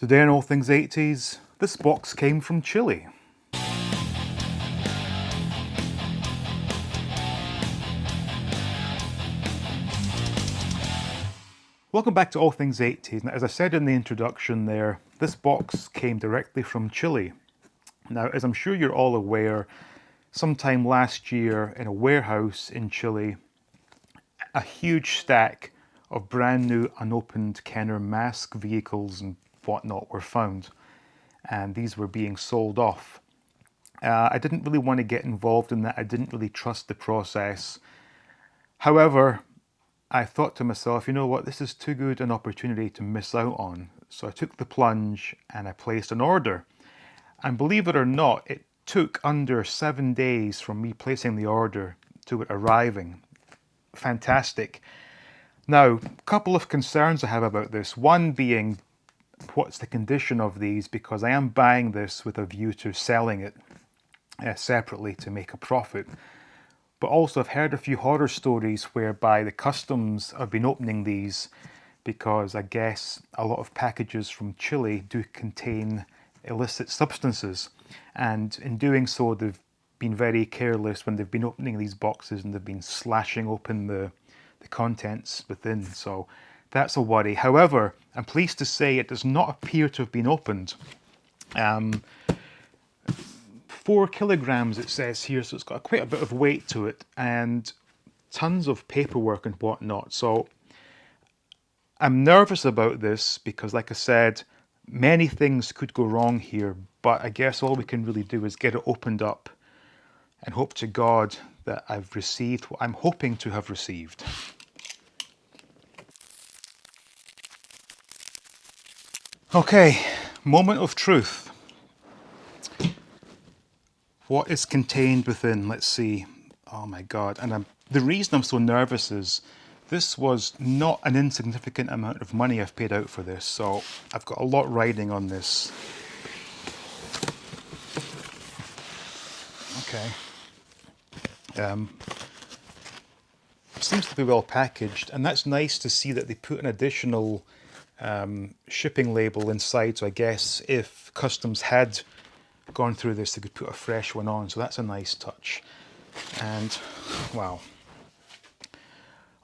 Today on All Things 80s, this box came from Chile. Welcome back to All Things 80s. Now, as I said in the introduction there, this box came directly from Chile. Now, as I'm sure you're all aware, sometime last year in a warehouse in Chile, a huge stack of brand new unopened Kenner M.a.s.k vehicles and whatnot were found, and these were being sold off. I didn't really want to get involved in that. I didn't really trust the process. However, I thought to myself, you know what, this is too good an opportunity to miss out on. So I took the plunge and I placed an order. And believe it or not, it took under 7 days from me placing the order to it arriving. Fantastic. Now, a couple of concerns I have about this. One being, what's the condition of these? Because I am buying this with a view to selling it separately to make a profit. But also I've heard a few horror stories whereby the customs have been opening these because I guess a lot of packages from Chile do contain illicit substances. And in doing so, they've been very careless when they've been opening these boxes and they've been slashing open the contents within. So that's a worry. However, I'm pleased to say it does not appear to have been opened. 4 kilograms it says here, so it's got quite a bit of weight to it and tons of paperwork and whatnot. So I'm nervous about this because, like I said, many things could go wrong here, but I guess all we can really do is get it opened up and hope to God that I've received what I'm hoping to have received. Okay, moment of truth. What is contained within? Let's see. Oh my God. And the reason I'm so nervous is this was not an insignificant amount of money I've paid out for this. So I've got a lot riding on this. Okay. Seems to be well packaged, and that's nice to see that they put an additional shipping label inside. So I guess if customs had gone through this, they could put a fresh one on, so that's a nice touch. And wow.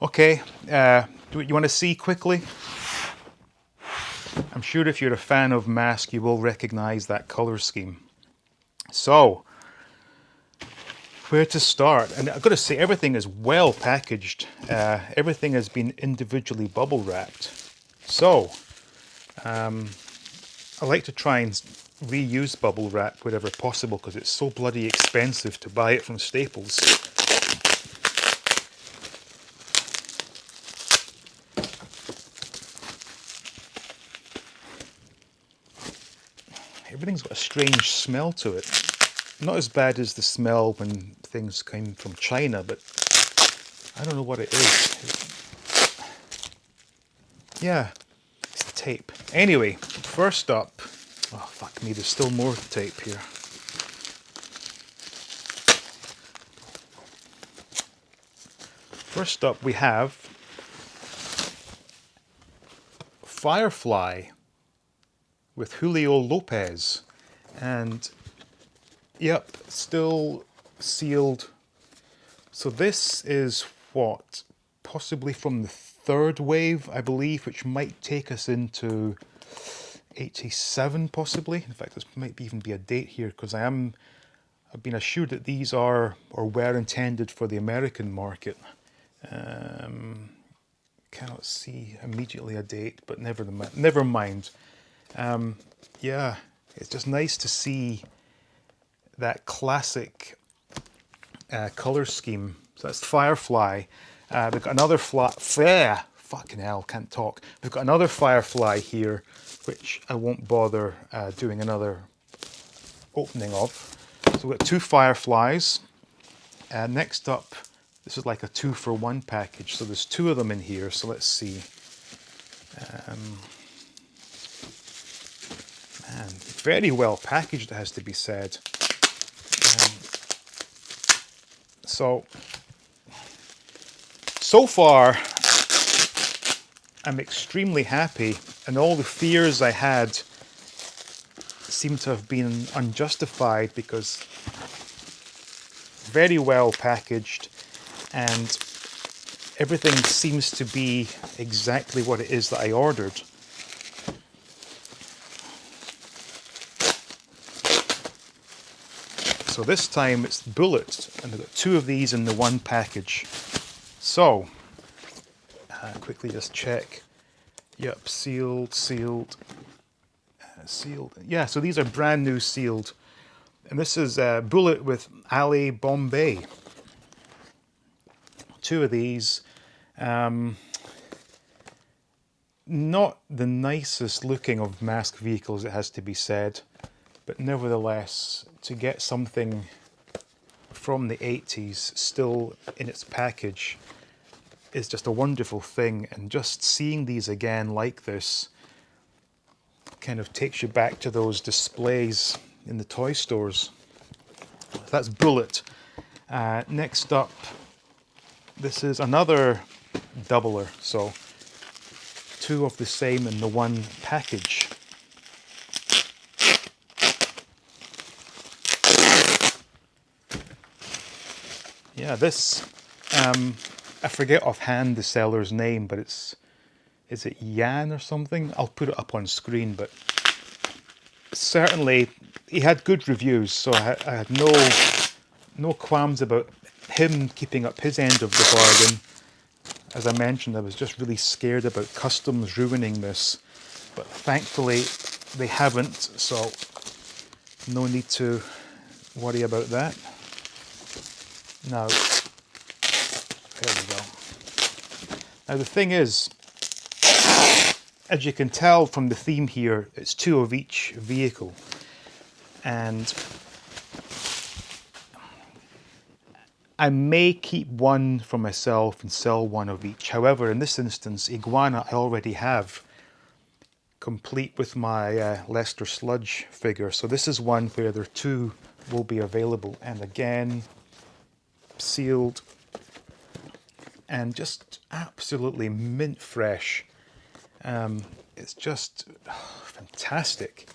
Okay, do you want to see quickly? I'm sure if you're a fan of M.a.s.k, you will recognize that color scheme. So where to start? And I've got to say, everything is well packaged. Everything has been individually bubble wrapped. So I like to try and reuse bubble wrap wherever possible because it's so bloody expensive to buy it from Staples. Everything's got a strange smell to it. Not as bad as the smell when things came from China, but I don't know what it is. Yeah, it's the tape. Anyway, first up, oh fuck me, there's still more tape here. First up we have Firefly with Julio Lopez, and yep, still sealed. So this is what, possibly from the third wave, I believe, which might take us into 87 possibly. In fact, this might even be a date here because I've been assured that these are or were intended for the American market. Cannot see immediately a date, but never mind. Yeah, it's just nice to see that classic color scheme. So that's Firefly. We've got another fucking hell, can't talk. We've got another Firefly here, which I won't bother doing another opening of. So we've got 2 Fireflies. Next up, this is like a 2-for-1 package. So there's 2 of them in here. So let's see. Man, very well packaged, it has to be said. So far, I'm extremely happy, and all the fears I had seem to have been unjustified, because very well packaged and everything seems to be exactly what it is that I ordered. So this time it's bullets, and I've got 2 of these in the one package. So, quickly just check. Yep, sealed, sealed, sealed. Yeah, so these are brand new sealed. And this is a bullet with Ali Bombay. 2 of these. Not the nicest looking of M.a.s.k vehicles, it has to be said. But nevertheless, to get something from the 80s still in its package is just a wonderful thing. And just seeing these again like this kind of takes you back to those displays in the toy stores. That's Bullet. Next up, this is another doubler, so 2 of the same in the one package. Yeah, this, I forget offhand the seller's name, but is it Jan or something? I'll put it up on screen, but certainly he had good reviews, so I had no qualms about him keeping up his end of the bargain. As I mentioned, I was just really scared about customs ruining this, but thankfully they haven't, so no need to worry about that. Now, there we go. Now the thing is, as you can tell from the theme here, it's 2 of each vehicle. And I may keep 1 for myself and sell 1 of each. However, in this instance, Iguana I already have, complete with my Lester Sludge figure. So this is one where there 2 will be available. And again, sealed and just absolutely mint fresh. It's just fantastic.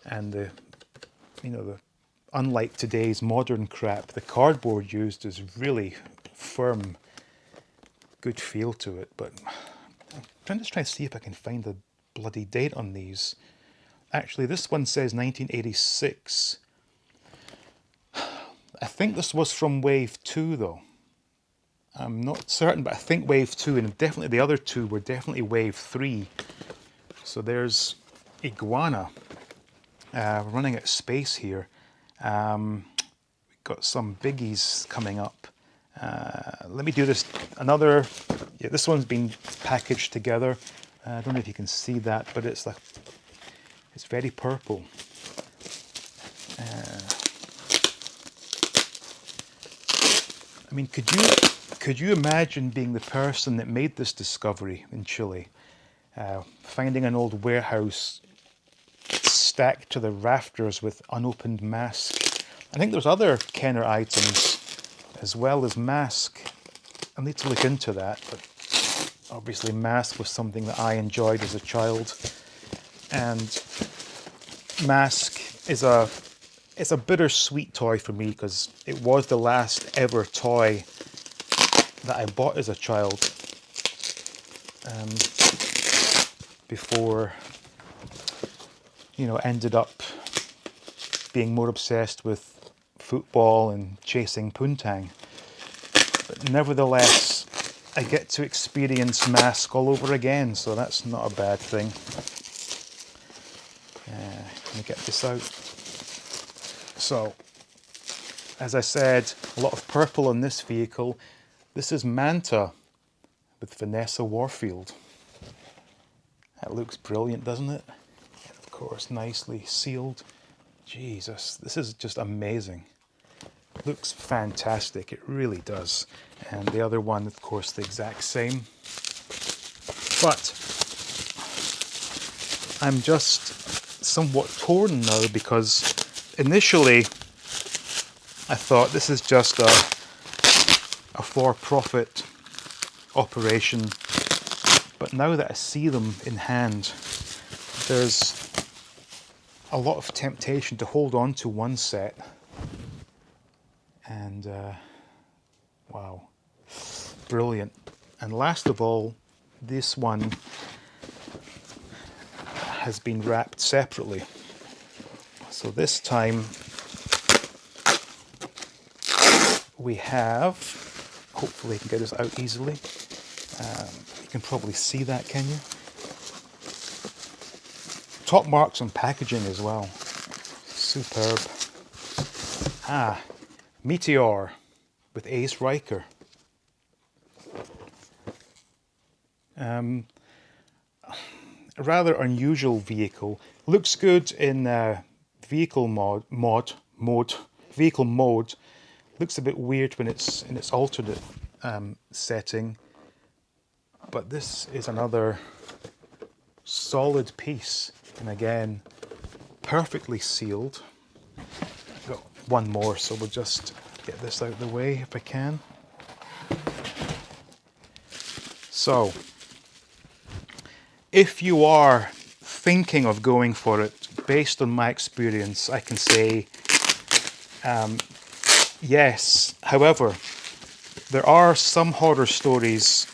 And unlike today's modern crap, the cardboard used is really firm, good feel to it. But I'm just trying to see if I can find the bloody date on these. Actually, this one says 1986. I think this was from Wave 2 though. I'm not certain, but I think Wave 2, and definitely the other 2 were definitely Wave 3. So there's Iguana. We're running out of space here. We've got some biggies coming up. Let me do this. Yeah, this one's been packaged together. I don't know if you can see that, but it's very purple. I mean, could you imagine being the person that made this discovery in Chile? Finding an old warehouse stacked to the rafters with unopened M.a.s.k. I think there's other Kenner items as well as M.a.s.k. I need to look into that, but obviously M.a.s.k. was something that I enjoyed as a child. And M.a.s.k. it's a bittersweet toy for me, because it was the last ever toy that I bought as a child. Before, ended up being more obsessed with football and chasing poontang. But nevertheless, I get to experience M.a.s.k. all over again, so that's not a bad thing. Let me get this out. So, as I said, a lot of purple on this vehicle. This is Manta with Vanessa Warfield. That looks brilliant, doesn't it? And of course, nicely sealed. Jesus, this is just amazing. Looks fantastic, it really does. And the other one, of course, the exact same. But I'm just somewhat torn now, because initially I thought this is just a for-profit operation. But now that I see them in hand, there's a lot of temptation to hold on to one set. And wow, brilliant. And last of all, this one has been wrapped separately. So this time we have, hopefully I can get this out easily. You can probably see that, can you? Top marks on packaging as well. Superb. Ah, Meteor with Ace Riker. A rather unusual vehicle. Looks good in vehicle vehicle mode. Looks a bit weird when it's in its alternate setting. But this is another solid piece, and again, perfectly sealed. Got one more, so we'll just get this out of the way if I can. So, if you are thinking of going for it, based on my experience, I can say yes. However, there are some horror stories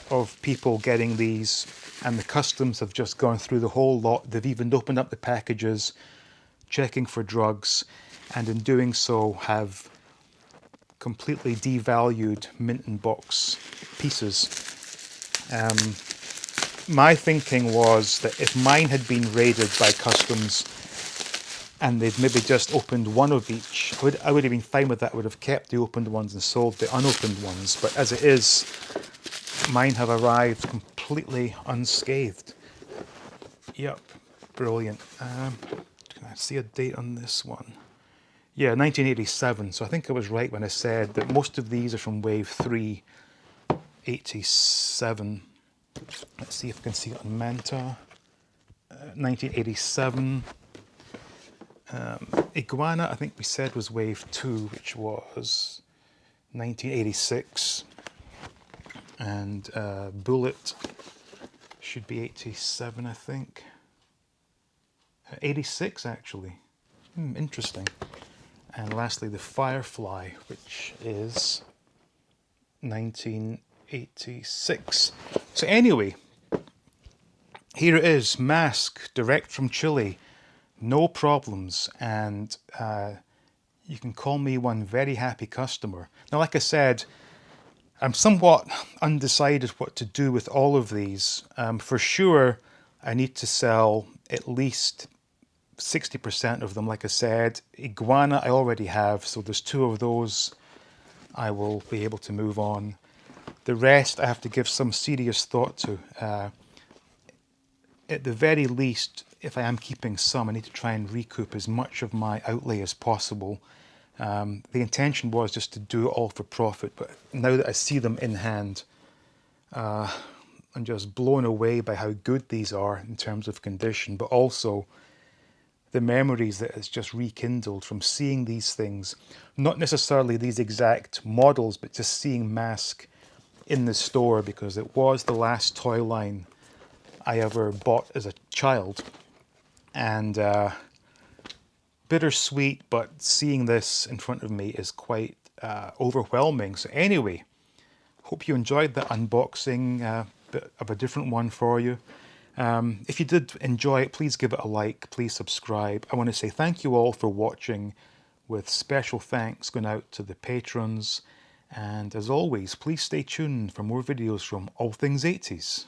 of people getting these, and the customs have just gone through the whole lot. They've even opened up the packages, checking for drugs, and in doing so have completely devalued mint and box pieces. My thinking was that if mine had been raided by customs and they'd maybe just opened one of each, I would have been fine with that. I would have kept the opened ones and sold the unopened ones. But as it is, mine have arrived completely unscathed. Yep, brilliant. Can I see a date on this one? Yeah, 1987. So I think I was right when I said that most of these are from Wave 3, 87. Let's see if I can see it on Manta. 1987. Iguana, I think we said was Wave 2, which was 1986. And Bullet should be 87, I think. 86, actually. Interesting. And lastly, the Firefly, which is 1986. So anyway, here it is, M.a.s.k, direct from Chile. No problems, and you can call me one very happy customer. Now, like I said, I'm somewhat undecided what to do with all of these. For sure, I need to sell at least 60% of them, like I said. Iguana I already have, so there's 2 of those I will be able to move on. The rest I have to give some serious thought to. At the very least, if I am keeping some, I need to try and recoup as much of my outlay as possible. The intention was just to do it all for profit, but now that I see them in hand, I'm just blown away by how good these are in terms of condition, but also the memories that it's just rekindled from seeing these things. Not necessarily these exact models, but just seeing M.a.s.k in the store, because it was the last toy line I ever bought as a child. And bittersweet, but seeing this in front of me is quite overwhelming. So anyway, hope you enjoyed that unboxing, bit of a different one for you. If you did enjoy it, please give it a like, please subscribe. I want to say thank you all for watching, with special thanks going out to the patrons. And as always, please stay tuned for more videos from All Things 80s.